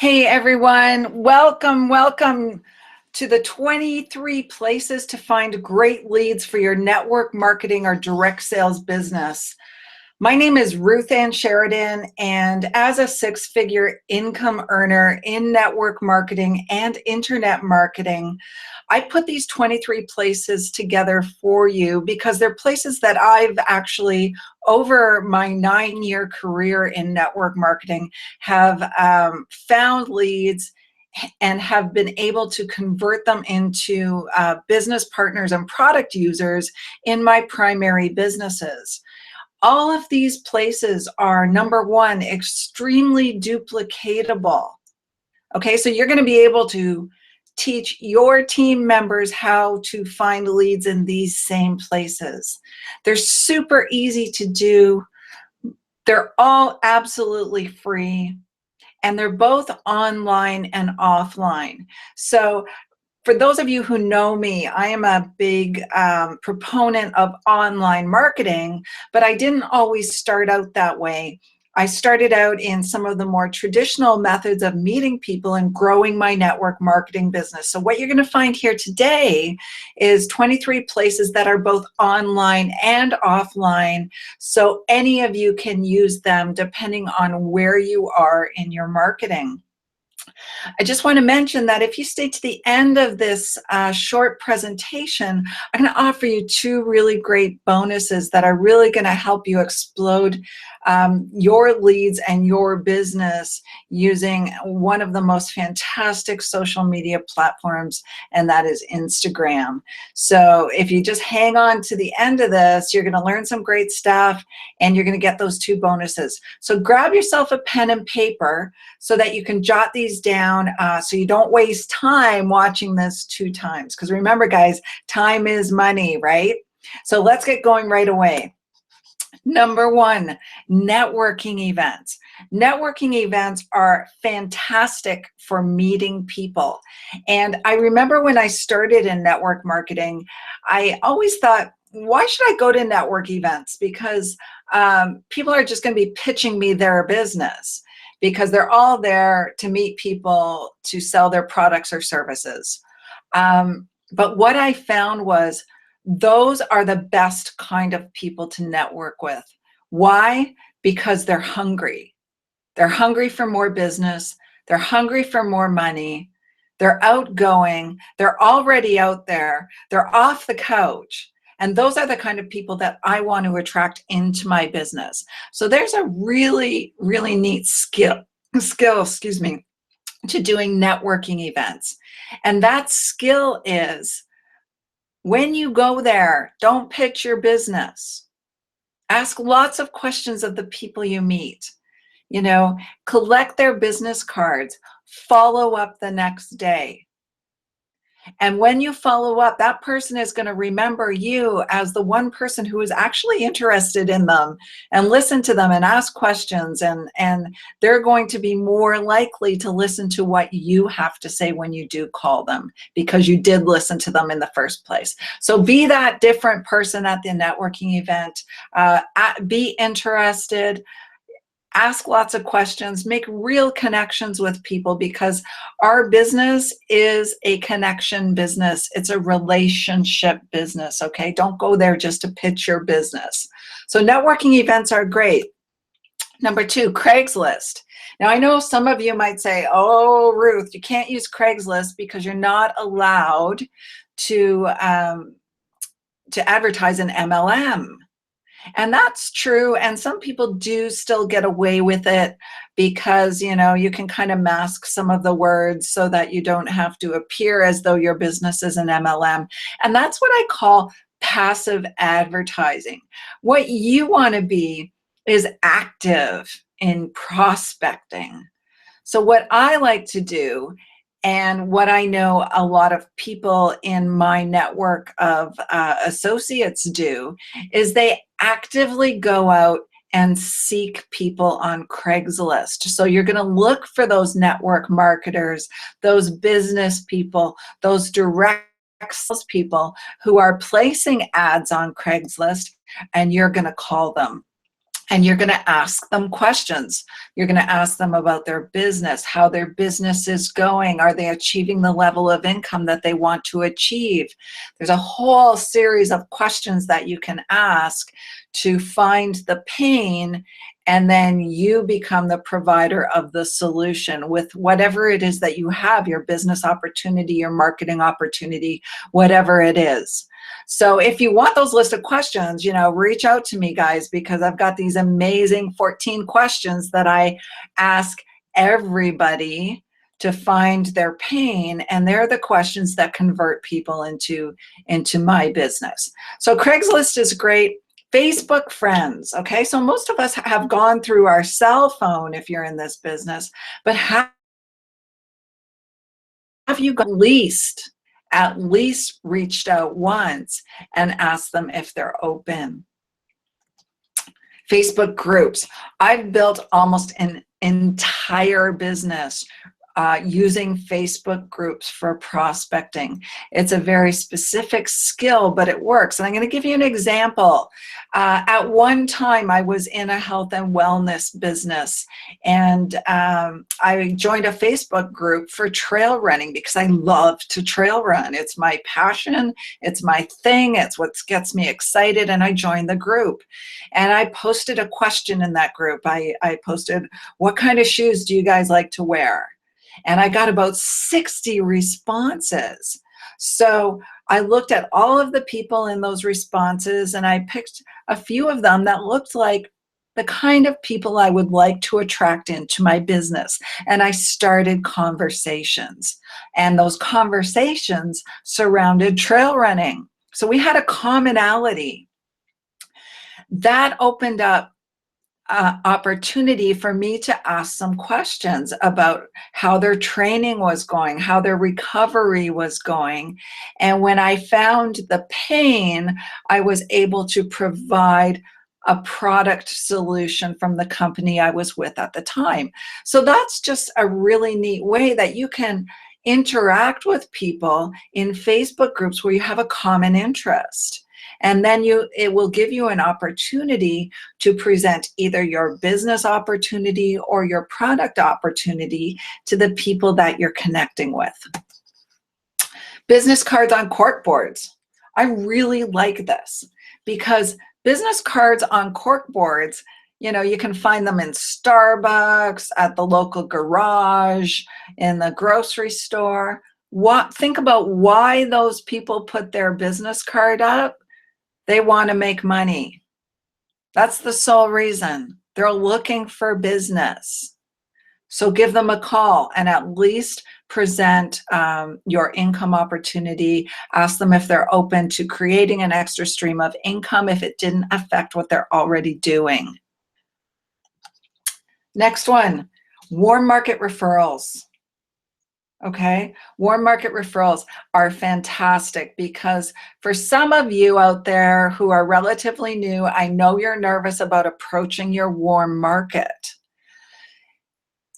Hey everyone, welcome to the 23 places to find great leads for your network marketing or direct sales business. My name is Ruth Ann Sheridan, and as a six-figure income earner in network marketing and internet marketing, I put these 23 places together for you because they're places that I've actually, over my 9-year career in network marketing, have found leads and have been able to convert them into business partners and product users in my primary businesses. All of these places are, number one, extremely duplicatable. Okay, so you're going to be able to teach your team members how to find leads in these same places. They're super easy to do. They're all absolutely free, and they're both online and offline. So for those of you who know me, I am a big proponent of online marketing, but I didn't always start out that way. I started out in some of the more traditional methods of meeting people and growing my network marketing business. So what you're going to find here today is 23 places that are both online and offline, so any of you can use them depending on where you are in your marketing. I just want to mention that if you stay to the end of this short presentation, I'm going to offer you two really great bonuses that are really going to help you explode your leads and your business using one of the most fantastic social media platforms, and that is Instagram. So if you just hang on to the end of this, you're going to learn some great stuff and you're going to get those two bonuses. So grab yourself a pen and paper so that you can jot these down so you don't waste time watching this 2 times. Because remember, guys, time is money, right? So let's get going right away. Number one, networking events. Networking events are fantastic for meeting people. And I remember when I started in network marketing, I always thought, why should I go to network events? Because people are just going to be pitching me their business, because they're all there to meet people to sell their products or services. But what I found was those are the best kind of people to network with. Why? Because they're hungry. They're hungry for more business. They're hungry for more money. They're outgoing. They're already out there. They're off the couch. And those are the kind of people that I want to attract into my business. So there's a really, really neat skill, to doing networking events. And that skill is, when you go there, don't pitch your business. Ask lots of questions of the people you meet. You know, collect their business cards, follow up the next day. And when you follow up, that person is going to remember you as the one person who is actually interested in them, and listen to them and ask questions. And they're going to be more likely to listen to what you have to say when you do call them, because you did listen to them in the first place. So be that different person at the networking event. Be interested. Ask lots of questions, make real connections with people, because our business is a connection business. It's a relationship business, okay? Don't go there just to pitch your business. So networking events are great. Number 2, Craigslist. Now, I know some of you might say, oh, Ruth, you can't use Craigslist because you're not allowed to advertise an MLM. And that's true, and some people do still get away with it because, you know, you can kind of mask some of the words so that you don't have to appear as though your business is an MLM. And that's what I call passive advertising. What you want to be is active in prospecting. So what I like to do, and what I know a lot of people in my network of associates do, is they actively go out and seek people on Craigslist. So you're going to look for those network marketers, those business people, those direct salespeople who are placing ads on Craigslist, and you're going to call them. And you're going to ask them questions. You're going to ask them about their business, how their business is going. Are they achieving the level of income that they want to achieve? There's a whole series of questions that you can ask to find the pain, and then you become the provider of the solution with whatever it is that you have, your business opportunity, your marketing opportunity, whatever it is. So if you want those list of questions, reach out to me, guys, because I've got these amazing 14 questions that I ask everybody to find their pain, and they're the questions that convert people into my business. So Craigslist is great. Facebook friends, okay? So most of us have gone through our cell phone if you're in this business, but have you at least reached out once and asked them if they're open? Facebook groups. I've built almost an entire business using Facebook groups for prospecting. It's a very specific skill, but it works. And I'm going to give you an example. At one time, I was in a health and wellness business, and I joined a Facebook group for trail running because I love to trail run. It's my passion. It's my thing. It's what gets me excited, and I joined the group. And I posted a question in that group. I posted, what kind of shoes do you guys like to wear? And I got about 60 responses. So I looked at all of the people in those responses, and I picked a few of them that looked like the kind of people I would like to attract into my business. And I started conversations. And those conversations surrounded trail running. So we had a commonality. That opened up opportunity for me to ask some questions about how their training was going, how their recovery was going. And when I found the pain, I was able to provide a product solution from the company I was with at the time. So that's just a really neat way that you can interact with people in Facebook groups where you have a common interest. And then it will give you an opportunity to present either your business opportunity or your product opportunity to the people that you're connecting with. Business cards on cork boards. I really like this because business cards on cork boards, you can find them in Starbucks, at the local garage, in the grocery store. Think about why those people put their business card up. They want to make money. That's the sole reason. They're looking for business. So give them a call and at least present your income opportunity. Ask them if they're open to creating an extra stream of income if it didn't affect what they're already doing. Next one, warm market referrals. Okay, warm market referrals are fantastic because for some of you out there who are relatively new, I know you're nervous about approaching your warm market.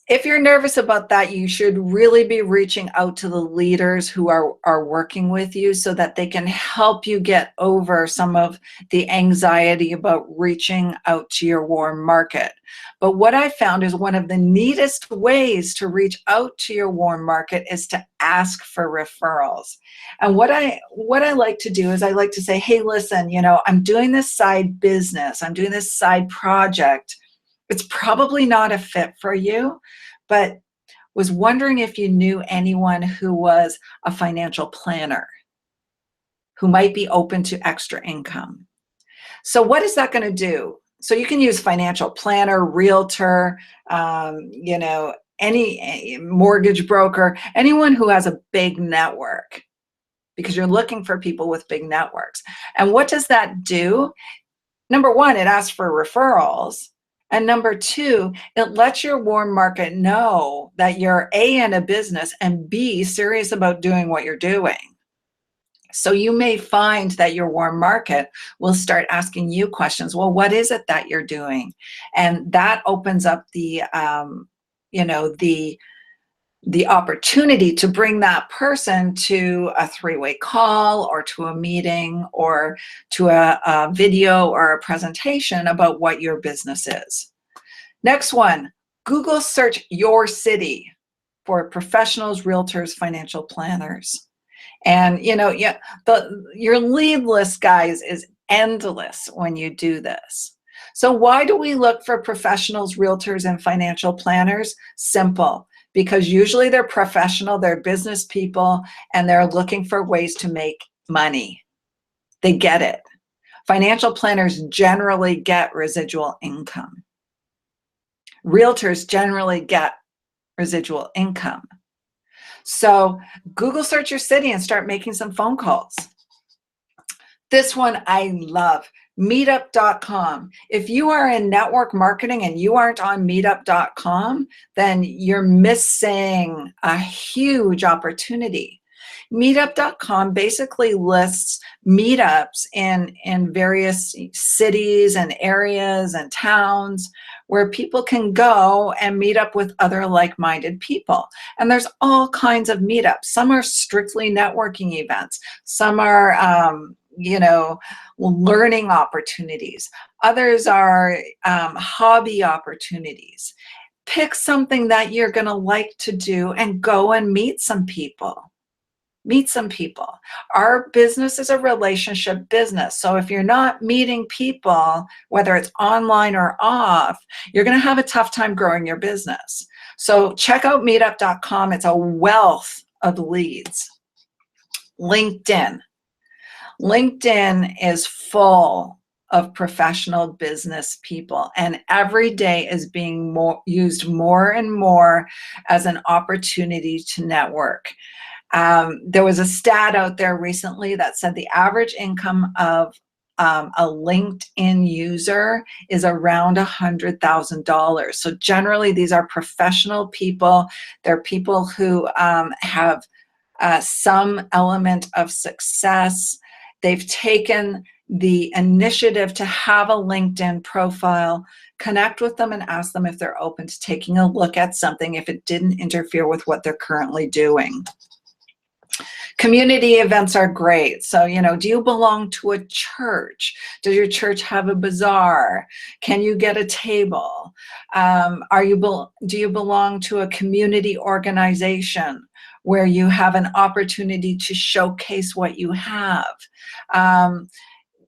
If you're nervous about that, you should really be reaching out to the leaders who are working with you so that they can help you get over some of the anxiety about reaching out to your warm market. But what I found is one of the neatest ways to reach out to your warm market is to ask for referrals. And what I like to do is I like to say, hey, listen, I'm doing this side business. I'm doing this side project. It's probably not a fit for you, but was wondering if you knew anyone who was a financial planner who might be open to extra income. So what is that going to do? So you can use financial planner, realtor, any mortgage broker, anyone who has a big network, because you're looking for people with big networks. And what does that do? Number one, it asks for referrals. And number two, it lets your warm market know that you're A, in a business, and B, serious about doing what you're doing. So you may find that your warm market will start asking you questions. Well, what is it that you're doing? And that opens up the the opportunity to bring that person to a three-way call or to a meeting or to a video or a presentation about what your business is. Next one, Google search your city for professionals, realtors, financial planners. And your lead list, guys, is endless when you do this. So why do we look for professionals, realtors, and financial planners? Simple. Because usually they're professional, they're business people, and they're looking for ways to make money. They get it. Financial planners generally get residual income. Realtors generally get residual income. So Google search your city and start making some phone calls. This one I love, Meetup.com. If you are in network marketing and you aren't on Meetup.com, then you're missing a huge opportunity. Meetup.com basically lists meetups in various cities and areas and towns where people can go and meet up with other like-minded people. And there's all kinds of meetups. Some are strictly networking events. Some are, learning opportunities. Others are hobby opportunities. Pick something that you're going to like to do and go and meet some people. Meet some people. Our business is a relationship business. So if you're not meeting people, whether it's online or off, you're going to have a tough time growing your business. So check out meetup.com. It's a wealth of leads. LinkedIn. LinkedIn is full of professional business people, and every day is being used more and more as an opportunity to network. There was a stat out there recently that said the average income of a LinkedIn user is around $100,000. So generally, these are professional people. They're people who have some element of success. They've taken the initiative to have a LinkedIn profile, connect with them and ask them if they're open to taking a look at something if it didn't interfere with what they're currently doing. Community events are great. So, do you belong to a church? Does your church have a bazaar? Can you get a table? Do you belong to a community organization where you have an opportunity to showcase what you have?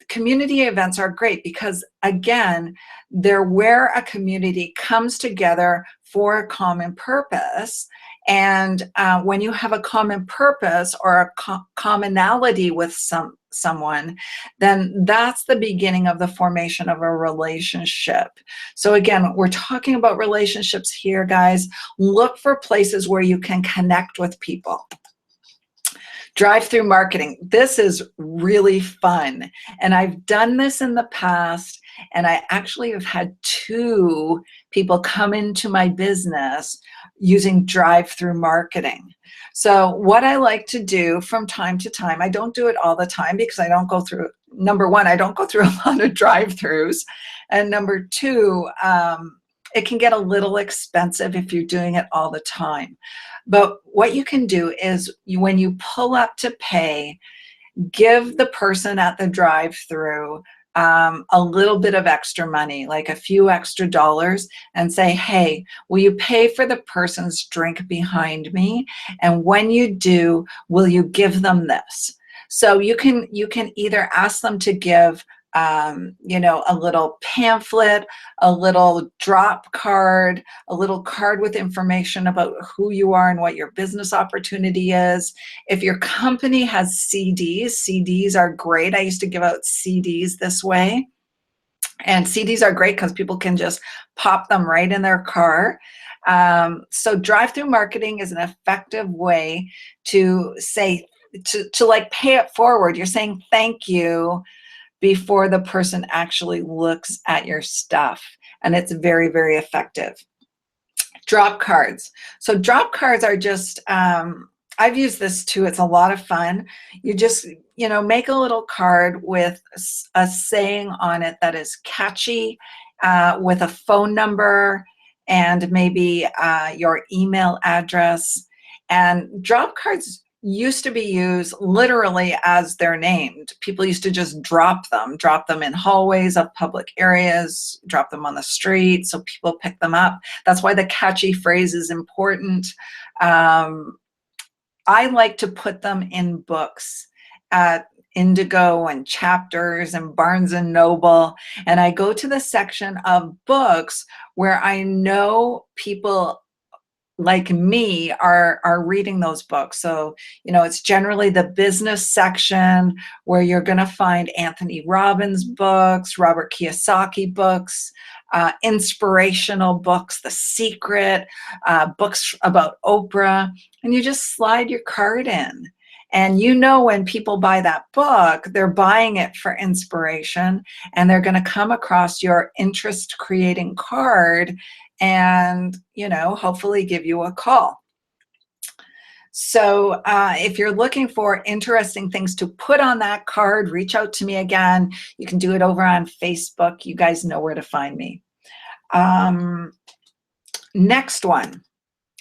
Community events are great because, again, they're where a community comes together for a common purpose. And when you have a common purpose or a commonality with someone, then that's the beginning of the formation of a relationship. So again, we're talking about relationships here, guys. Look for places where you can connect with people. Drive-through marketing. This is really fun. And I've done this in the past, and I actually have had 2 people come into my business using drive-through marketing. So what I like to do from time to time, I don't do it all the time because I don't go through, number one, I don't go through a lot of drive-throughs. And number 2, it can get a little expensive if you're doing it all the time. But what you can do is when you pull up to pay, give the person at the drive-through a little bit of extra money, like a few extra dollars, and say, hey, will you pay for the person's drink behind me? And when you do, will you give them this? So you can either ask them to give a little pamphlet, a little drop card, a little card with information about who you are and what your business opportunity is. If your company has CDs are great. I used to give out CDs this way. And CDs are great because people can just pop them right in their car. So drive-through marketing is an effective way to say, to like pay it forward. You're saying thank you before the person actually looks at your stuff. And it's very, very effective. Drop cards. So drop cards are just, I've used this too. It's a lot of fun. You just, make a little card with a saying on it that is catchy, with a phone number and maybe your email address. And drop cards used to be used literally as they're named. People used to just drop them in hallways of public areas, drop them on the street so people pick them up. That's why the catchy phrase is important. I like to put them in books at Indigo and Chapters and Barnes and Noble. And I go to the section of books where I know people like me are reading those books. So, it's generally the business section where you're going to find Anthony Robbins books, Robert Kiyosaki books, inspirational books, The Secret, books about Oprah, and you just slide your card in. And when people buy that book, they're buying it for inspiration, and they're going to come across your interest creating card and, hopefully give you a call. So if you're looking for interesting things to put on that card, reach out to me again. You can do it over on Facebook. You guys know where to find me. Next one,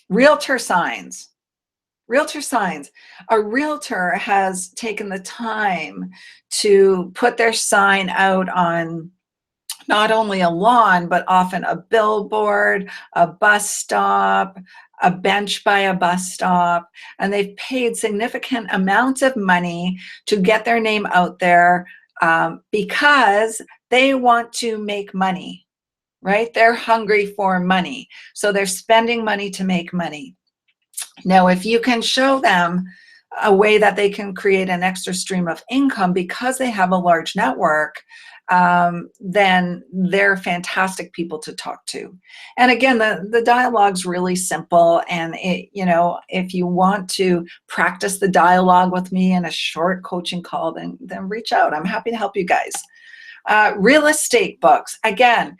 Realtor Signs. Realtor Signs. A realtor has taken the time to put their sign out on not only a lawn, but often a billboard, a bus stop, a bench by a bus stop, and they've paid significant amounts of money to get their name out there because they want to make money, right? They're hungry for money, so they're spending money to make money. Now, if you can show them a way that they can create an extra stream of income because they have a large network, then they're fantastic people to talk to. And again, the dialogue's really simple. And if you want to practice the dialogue with me in a short coaching call, then reach out. I'm happy to help you guys. Real estate books. Again,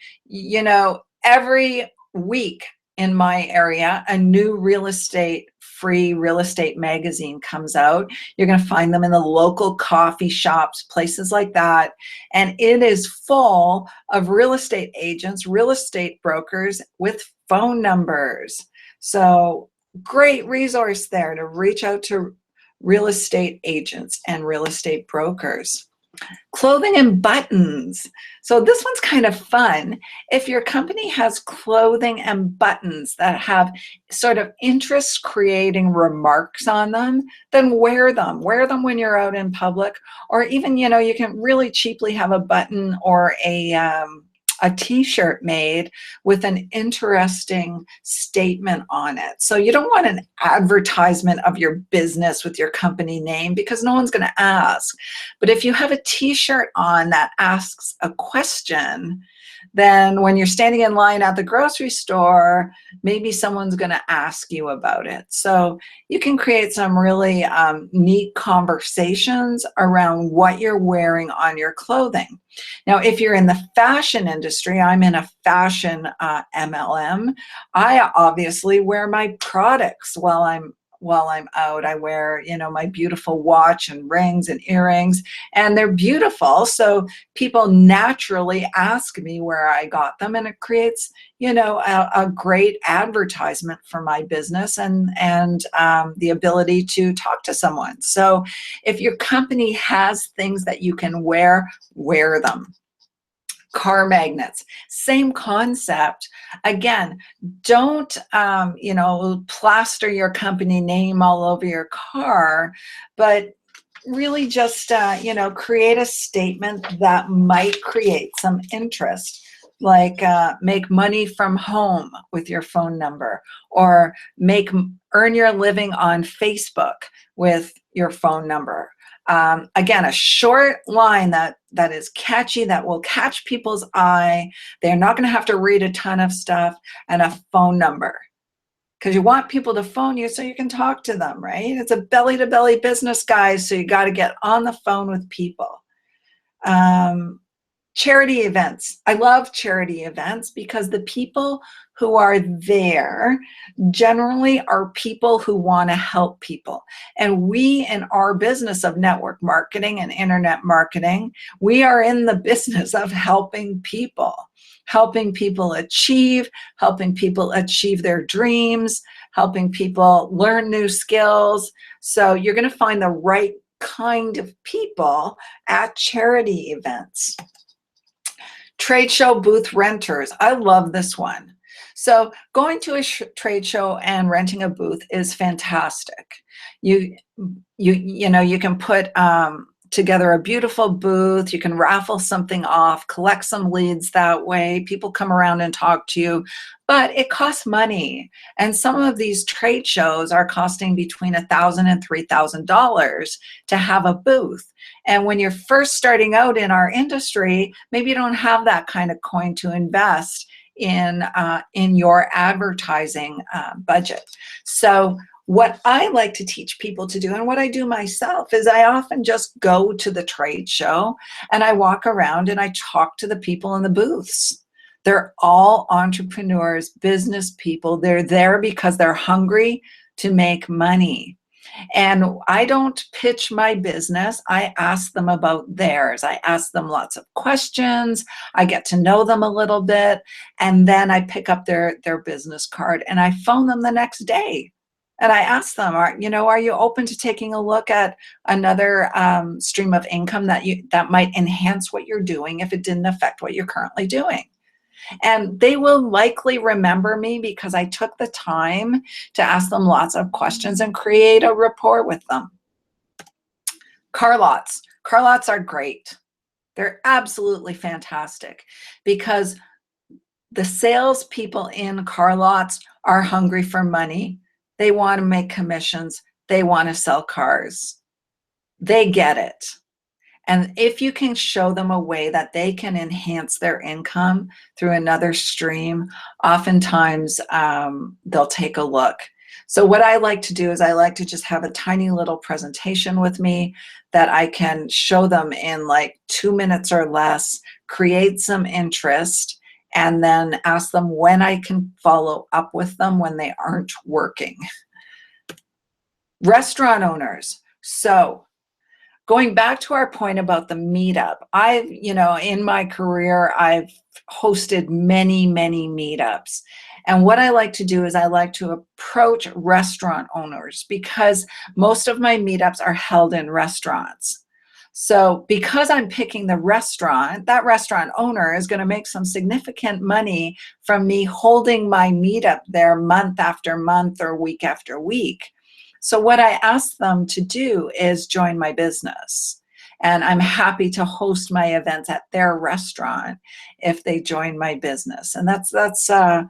every week in my area, a new free real estate magazine comes out. You're going to find them in the local coffee shops, places like that. And it is full of real estate agents, real estate brokers with phone numbers. So great resource there to reach out to real estate agents and real estate brokers. Clothing and buttons. So this one's kind of fun. If your company has clothing and buttons that have sort of interest creating remarks on them, then wear them. Wear them when you're out in public, or even, you can really cheaply have a button or a t-shirt made with an interesting statement on it. So you don't want an advertisement of your business with your company name because no one's going to ask. But if you have a t-shirt on that asks a question, then when you're standing in line at the grocery store, maybe someone's going to ask you about it. So you can create some really neat conversations around what you're wearing on your clothing. Now, if you're in the fashion industry, I'm in a fashion MLM. I obviously wear my products while I'm out. I wear, my beautiful watch and rings and earrings, and they're beautiful. So people naturally ask me where I got them, and it creates, a great advertisement for my business and the ability to talk to someone. So if your company has things that you can wear them. Car magnets, same concept. Again, don't, plaster your company name all over your car, but really just, create a statement that might create some interest, like make money from home with your phone number, or earn your living on Facebook with your phone number. Again, a short line that is catchy, that will catch people's eye. They're not going to have to read a ton of stuff, and a phone number, because you want people to phone you so you can talk to them, right? It's a belly-to-belly business, guys, so you got to get on the phone with people. Charity events. I love charity events because the people who are there generally are people who want to help people. And we, in our business of network marketing and internet marketing, we are in the business of helping people achieve, helping people achieve their dreams, helping people learn new skills. So you're going to find the right kind of people at charity events. Trade show booth renters. I love this one. So going to a trade show and renting a booth is fantastic. You know, you can put together a beautiful booth. You can raffle something off, collect some leads that way. People come around and talk to you, but it costs money. And some of these trade shows are costing between $1,000 and $3,000 to have a booth. And when you're first starting out in our industry, maybe you don't have that kind of coin to invest in your advertising budget. So what I like to teach people to do, and what I do myself, is I often just go to the trade show and I walk around and I talk to the people in the booths. They're all entrepreneurs, business people. They're there because they're hungry to make money. And I don't pitch my business. I ask them about theirs. I ask them lots of questions. I get to know them a little bit. And then I pick up their business card and I phone them the next day. And I ask them, are you open to taking a look at another stream of income that might enhance what you're doing if it didn't affect what you're currently doing? And they will likely remember me because I took the time to ask them lots of questions and create a rapport with them. Car lots. Car lots are great. They're absolutely fantastic because the salespeople in car lots are hungry for money. They want to make commissions. They want to sell cars. They get it. And if you can show them a way that they can enhance their income through another stream, oftentimes they'll take a look. So what I like to do is I like to just have a tiny little presentation with me that I can show them in like 2 minutes or less, create some interest, and then ask them when I can follow up with them when they aren't working. Restaurant owners. So going back to our point about the meetup, in my career, I've hosted many, many meetups. And what I like to do is I like to approach restaurant owners because most of my meetups are held in restaurants. So because I'm picking the restaurant, that restaurant owner is going to make some significant money from me holding my meetup there month after month or week after week. So what I ask them to do is join my business. And I'm happy to host my events at their restaurant if they join my business. And that's the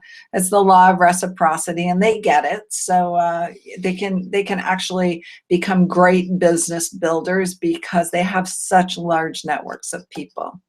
law of reciprocity, and they get it. So they can actually become great business builders because they have such large networks of people.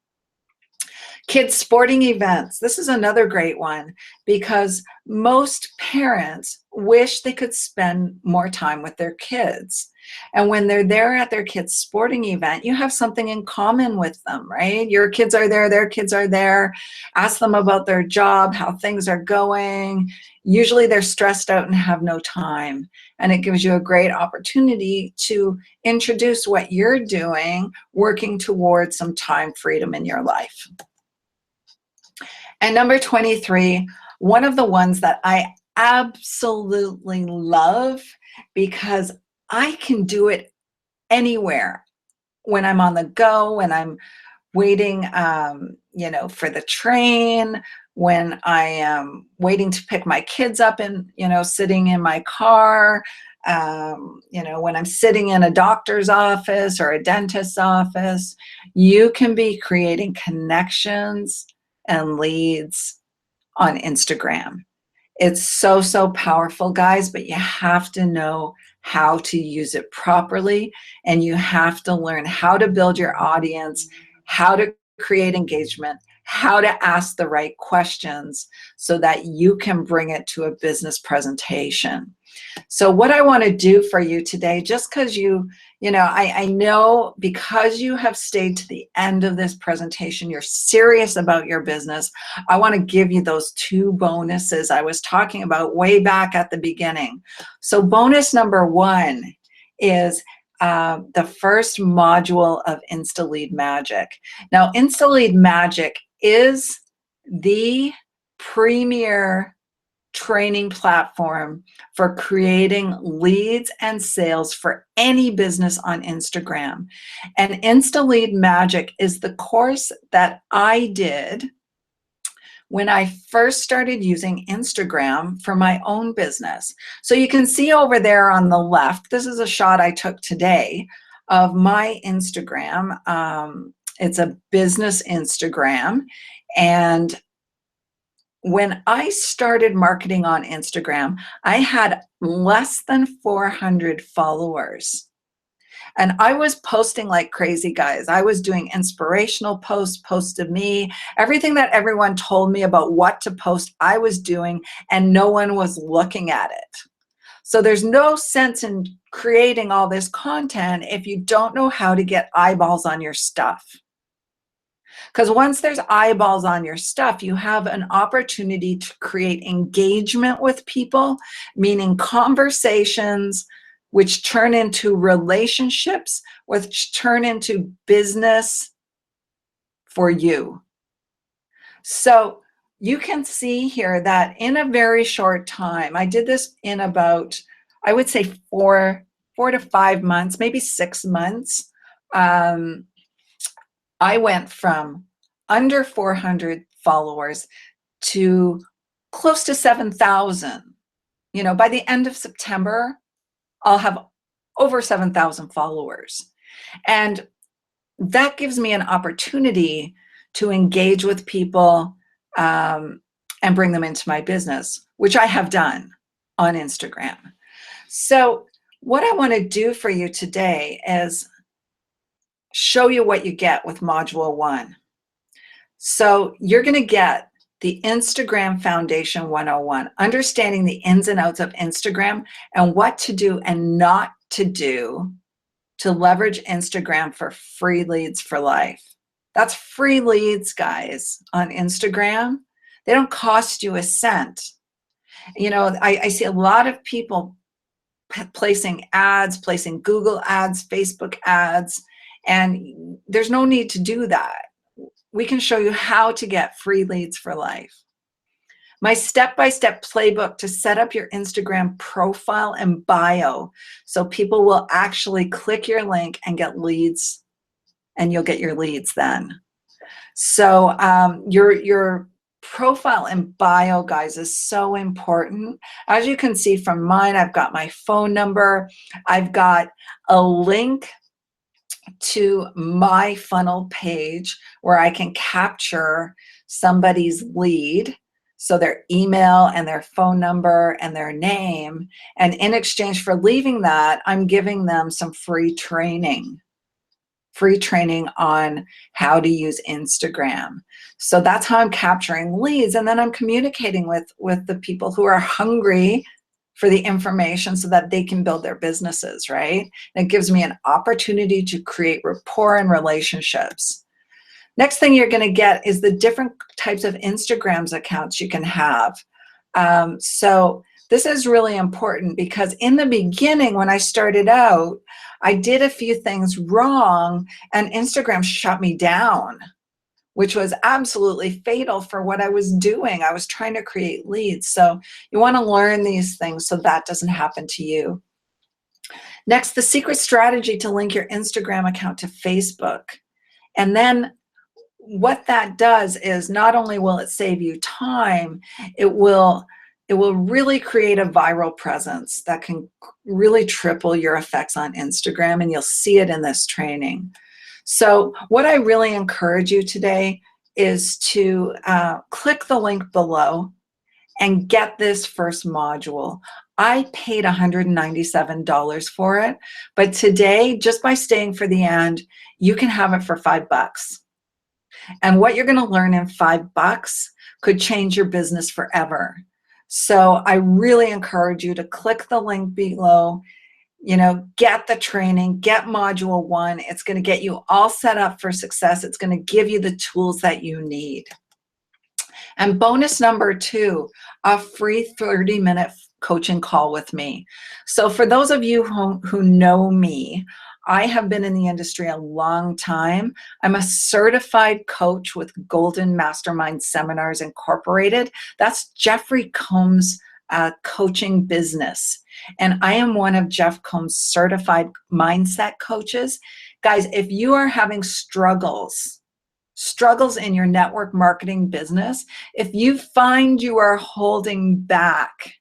Kids sporting events. This is another great one because most parents wish they could spend more time with their kids. And when they're there at their kids' sporting event, you have something in common with them, right? Your kids are there, their kids are there. Ask them about their job, how things are going. Usually they're stressed out and have no time. And it gives you a great opportunity to introduce what you're doing, working towards some time freedom in your life. And number 23, one of the ones that I absolutely love because I can do it anywhere. When I'm on the go, when I'm waiting, for the train, when I am waiting to pick my kids up and, sitting in my car, when I'm sitting in a doctor's office or a dentist's office, you can be creating connections and leads on Instagram. It's so, so powerful, guys, but you have to know how to use it properly, and you have to learn how to build your audience, how to create engagement, how to ask the right questions so that you can bring it to a business presentation. So what I want to do for you today, just because I know because you have stayed to the end of this presentation, you're serious about your business. I want to give you those 2 bonuses I was talking about way back at the beginning. So bonus number 1 is the first module of InstaLead Magic. Now, InstaLead Magic is the premier training platform for creating leads and sales for any business on Instagram. And InstaLead Magic is the course that I did when I first started using Instagram for my own business. So you can see over there on the left, this is a shot I took today of my Instagram. It's a business Instagram. And when I started marketing on Instagram, I had less than 400 followers. And I was posting like crazy, guys. I was doing inspirational posts of me. Everything that everyone told me about what to post, I was doing, and no one was looking at it. So there's no sense in creating all this content if you don't know how to get eyeballs on your stuff. Because once there's eyeballs on your stuff, you have an opportunity to create engagement with people, meaning conversations, which turn into relationships, which turn into business for you. So you can see here that in a very short time, I did this in about, I would say 4 to 5 months, maybe 6 months. I went from under 400 followers to close to 7,000. By the end of September, I'll have over 7,000 followers. And that gives me an opportunity to engage with people and bring them into my business, which I have done on Instagram. So what I want to do for you today is show you what you get with Module 1. So you're going to get the Instagram Foundation 101, understanding the ins and outs of Instagram and what to do and not to do to leverage Instagram for free leads for life. That's free leads, guys, on Instagram. They don't cost you a cent. I see a lot of people placing ads, placing Google ads, Facebook ads, and there's no need to do that. We can show you how to get free leads for life. My step-by-step playbook to set up your Instagram profile and bio so people will actually click your link and get leads, and you'll get your leads then. So your profile and bio, guys, is so important. As you can see from mine, I've got my phone number. I've got a link to my funnel page where I can capture somebody's lead, so their email and their phone number and their name. And in exchange for leaving that, I'm giving them some free training on how to use Instagram. So that's how I'm capturing leads. And then I'm communicating with the people who are hungry for the information so that they can build their businesses, right? And it gives me an opportunity to create rapport and relationships. Next thing you're going to get is the different types of Instagrams accounts you can have. So this is really important because in the beginning, when I started out, I did a few things wrong and Instagram shut me down, which was absolutely fatal for what I was doing. I was trying to create leads. So you want to learn these things so that doesn't happen to you. Next, the secret strategy to link your Instagram account to Facebook. And then what that does is not only will it save you time, it will really create a viral presence that can really triple your effects on Instagram, and you'll see it in this training. So what I really encourage you today is to click the link below and get this first module. I paid $197 for it, but today, just by staying for the end, you can have it for $5. And what you're going to learn in $5 could change your business forever. So I really encourage you to click the link below, get the training, get module 1. It's going to get you all set up for success. It's going to give you the tools that you need. And bonus number 2, a free 30-minute coaching call with me. So for those of you who know me, I have been in the industry a long time. I'm a certified coach with Golden Mastermind Seminars Incorporated. That's Jeffrey Combs' coaching business. And I am one of Jeff Combs' certified mindset coaches. Guys, if you are having struggles in your network marketing business, if you find you are holding back,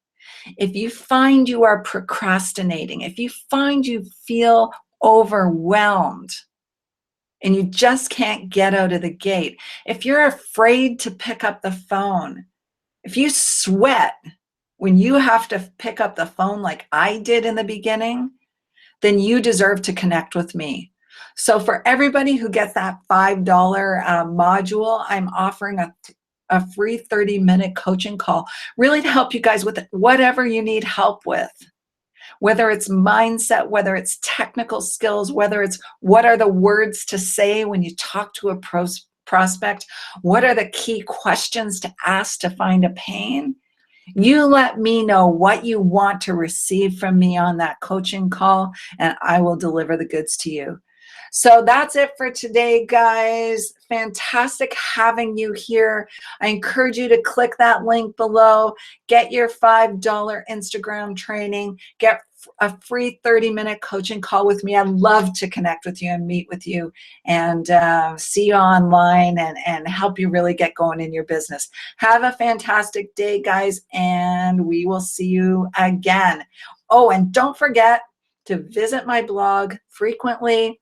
if you find you are procrastinating, if you find you feel overwhelmed and you just can't get out of the gate, if you're afraid to pick up the phone, if you sweat when you have to pick up the phone like I did in the beginning, then you deserve to connect with me. So for everybody who gets that $5 module, I'm offering a free 30-minute coaching call, really to help you guys with whatever you need help with, whether it's mindset, whether it's technical skills, whether it's what are the words to say when you talk to a prospect, what are the key questions to ask to find a pain. You let me know what you want to receive from me on that coaching call, and I will deliver the goods to you. So that's it for today, guys. Fantastic having you here. I encourage you to click that link below, get your $5 Instagram training, get a free 30-minute coaching call with me. I'd love to connect with you and meet with you and see you online and help you really get going in your business. Have a fantastic day, guys, and we will see you again. Oh, and don't forget to visit my blog frequently,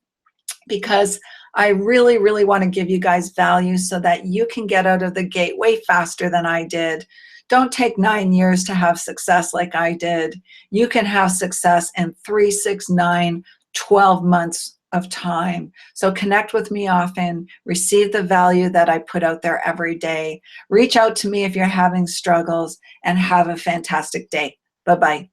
because I really, really want to give you guys value so that you can get out of the gate way faster than I did. Don't take 9 years to have success like I did. You can have success in 3, 6, 9, 12 months of time. So connect with me often, receive the value that I put out there every day. Reach out to me if you're having struggles, and have a fantastic day. Bye-bye.